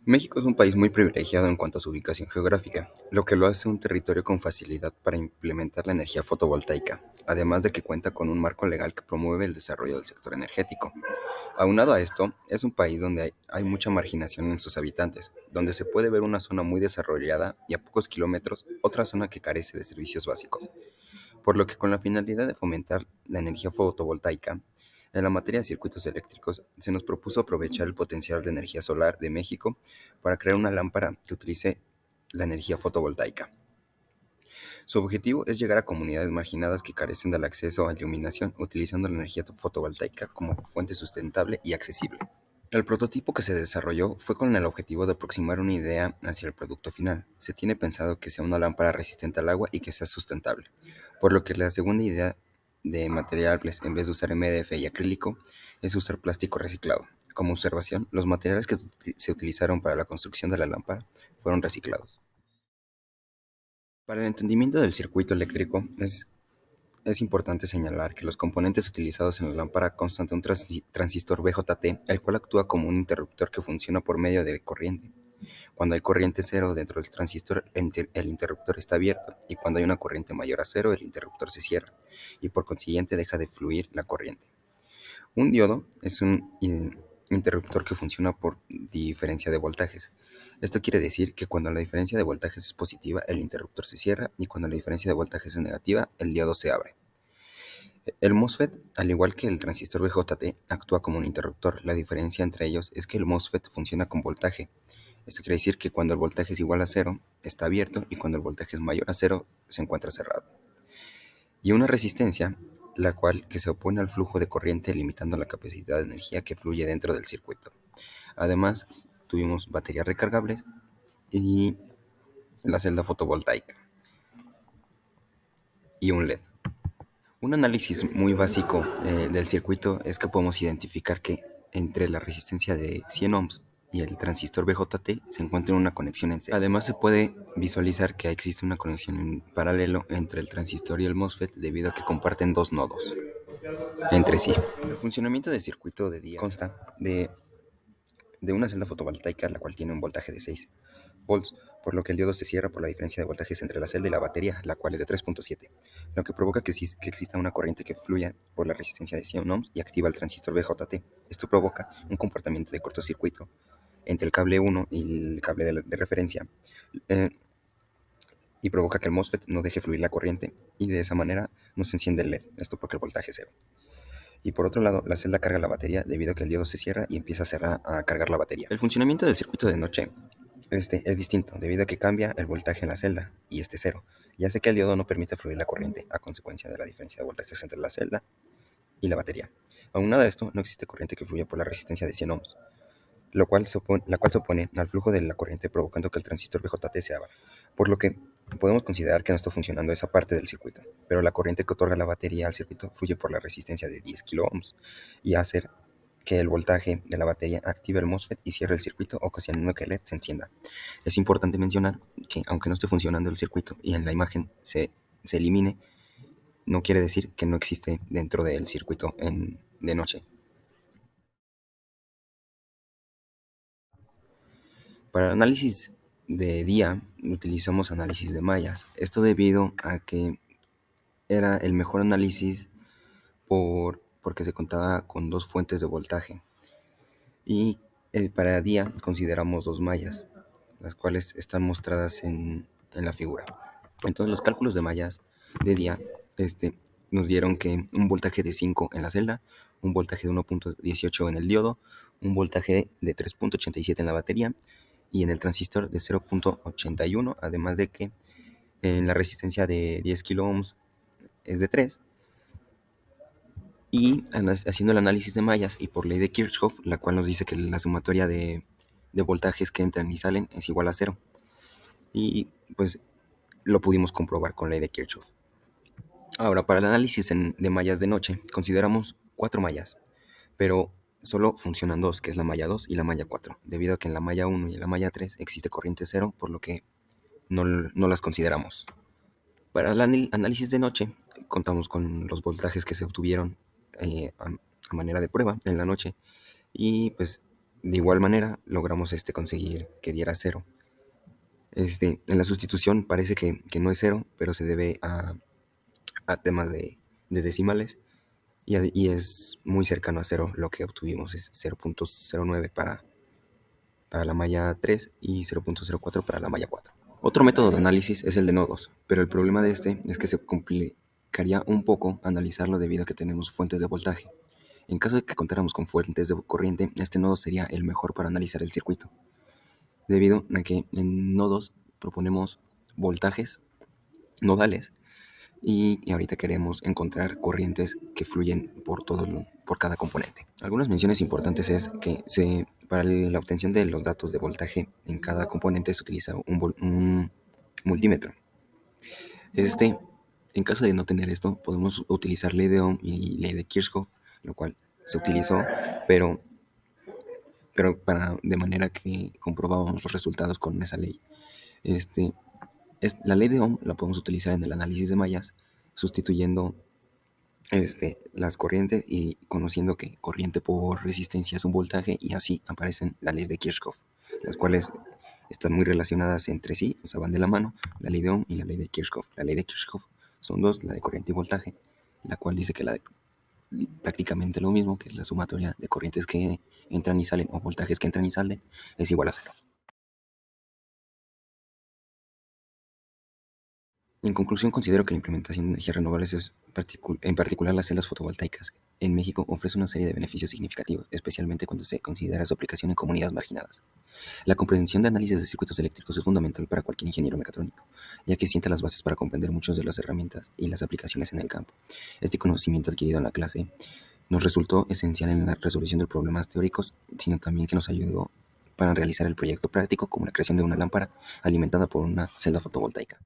México es un país muy privilegiado en cuanto a su ubicación geográfica, lo que lo hace un territorio con facilidad para implementar la energía fotovoltaica, además de que cuenta con un marco legal que promueve el desarrollo del sector energético. Aunado a esto, es un país donde hay mucha marginación en sus habitantes, donde se puede ver una zona muy desarrollada y a pocos kilómetros otra zona que carece de servicios básicos, por lo que con la finalidad de fomentar la energía fotovoltaica, en la materia de circuitos eléctricos, se nos propuso aprovechar el potencial de energía solar de México para crear una lámpara que utilice la energía fotovoltaica. Su objetivo es llegar a comunidades marginadas que carecen del acceso a iluminación, utilizando la energía fotovoltaica como fuente sustentable y accesible. El prototipo que se desarrolló fue con el objetivo de aproximar una idea hacia el producto final. Se tiene pensado que sea una lámpara resistente al agua y que sea sustentable, por lo que la segunda idea de materiales, en vez de usar MDF y acrílico, es usar plástico reciclado. Como observación, los materiales que se utilizaron para la construcción de la lámpara fueron reciclados. Para el entendimiento del circuito eléctrico, es importante señalar que los componentes utilizados en la lámpara constan de un transistor BJT, el cual actúa como un interruptor que funciona por medio de corriente. Cuando hay corriente cero dentro del transistor, el interruptor está abierto, y cuando hay una corriente mayor a cero, el interruptor se cierra, y por consiguiente deja de fluir la corriente. Un diodo es un interruptor que funciona por diferencia de voltajes. Esto quiere decir que cuando la diferencia de voltajes es positiva, el interruptor se cierra, y cuando la diferencia de voltajes es negativa, el diodo se abre. El MOSFET, al igual que el transistor BJT, actúa como un interruptor. La diferencia entre ellos es que el MOSFET funciona con voltaje. Esto quiere decir que cuando el voltaje es igual a cero, está abierto, y cuando el voltaje es mayor a cero, se encuentra cerrado. Y una resistencia, la cual que se opone al flujo de corriente, limitando la capacidad de energía que fluye dentro del circuito. Además, tuvimos baterías recargables y la celda fotovoltaica y un LED. Un análisis muy básico del circuito es que podemos identificar que entre la resistencia de 100 ohms y el transistor BJT se encuentra una conexión en serie. Además, se puede visualizar que existe una conexión en paralelo entre el transistor y el MOSFET debido a que comparten dos nodos entre sí. El funcionamiento del circuito de día consta de una celda fotovoltaica, la cual tiene un voltaje de 6 volts, por lo que el diodo se cierra por la diferencia de voltajes entre la celda y la batería, la cual es de 3.7, lo que provoca que exista una corriente que fluya por la resistencia de 100 ohms y activa el transistor BJT. Esto provoca un comportamiento de cortocircuito entre el cable 1 y el cable de referencia, eh, y provoca que el MOSFET no deje fluir la corriente, y de esa manera no se enciende el LED, esto porque el voltaje es cero. Y por otro lado, la celda carga la batería debido a que el diodo se cierra y empieza a cargar la batería. El funcionamiento del circuito de noche es distinto, debido a que cambia el voltaje en la celda, y este cero, y hace que el diodo no permita fluir la corriente a consecuencia de la diferencia de voltajes entre la celda y la batería. Aunado a esto, no existe corriente que fluya por la resistencia de 100 ohms, la cual se opone al flujo de la corriente, provocando que el transistor BJT se abra. Por lo que podemos considerar que no está funcionando esa parte del circuito, pero la corriente que otorga la batería al circuito fluye por la resistencia de 10 kilo ohms y hace que el voltaje de la batería active el MOSFET y cierre el circuito, ocasionando que el LED se encienda. Es importante mencionar que, aunque no esté funcionando el circuito y en la imagen se elimine, no quiere decir que no existe dentro del circuito de noche. Para el análisis de día utilizamos análisis de mallas. Esto debido a que era el mejor análisis porque se contaba con dos fuentes de voltaje. Y para día consideramos dos mallas, las cuales están mostradas en la figura. Entonces los cálculos de mallas de día nos dieron que un voltaje de 5 en la celda, un voltaje de 1.18 en el diodo, un voltaje de 3.87 en la batería y en el transistor de 0.81, además de que en la resistencia de 10 kilo ohms es de 3. Y haciendo el análisis de mallas y por ley de Kirchhoff, la cual nos dice que la sumatoria de voltajes que entran y salen es igual a cero. Y pues lo pudimos comprobar con ley de Kirchhoff. Ahora, para el análisis de mallas de noche, consideramos 4 mallas, pero solo funcionan dos, que es la malla 2 y la malla 4, debido a que en la malla 1 y en la malla 3 existe corriente cero, por lo que no las consideramos. Para el análisis de noche, contamos con los voltajes que se obtuvieron a manera de prueba en la noche, y pues De igual manera, logramos conseguir que diera cero. En la sustitución parece que no es cero, pero se debe a temas de decimales y es muy cercano a cero. Lo que obtuvimos es 0.09 para la malla 3 y 0.04 para la malla 4. Otro método de análisis es el de nodos, pero el problema de este es que se complicaría un poco analizarlo debido a que tenemos fuentes de voltaje. En caso de que contáramos con fuentes de corriente, este nodo sería el mejor para analizar el circuito, debido a que en nodos proponemos voltajes nodales y ahorita queremos encontrar corrientes que fluyen por cada componente. Algunas menciones importantes es que para la obtención de los datos de voltaje en cada componente se utiliza un multímetro. Este, en caso de no tener esto, podemos utilizar ley de Ohm y ley de Kirchhoff, lo cual se utilizó, pero, de manera que comprobábamos los resultados con esa ley. Este, la ley de Ohm la podemos utilizar en el análisis de mallas, sustituyendo las corrientes y conociendo que corriente por resistencia es un voltaje, y así aparecen las leyes de Kirchhoff, las cuales están muy relacionadas entre sí, o sea, van de la mano, la ley de Ohm y la ley de Kirchhoff. La ley de Kirchhoff son dos, la de corriente y voltaje, la cual dice que prácticamente lo mismo, que es la sumatoria de corrientes que entran y salen o voltajes que entran y salen, es igual a cero. En conclusión, considero que la implementación de energías renovables, en particular las celdas fotovoltaicas, en México ofrece una serie de beneficios significativos, especialmente cuando se considera su aplicación en comunidades marginadas. La comprensión de análisis de circuitos eléctricos es fundamental para cualquier ingeniero mecatrónico, ya que sienta las bases para comprender muchas de las herramientas y las aplicaciones en el campo. Este conocimiento adquirido en la clase nos resultó esencial en la resolución de problemas teóricos, sino también que nos ayudó para realizar el proyecto práctico, como la creación de una lámpara alimentada por una celda fotovoltaica.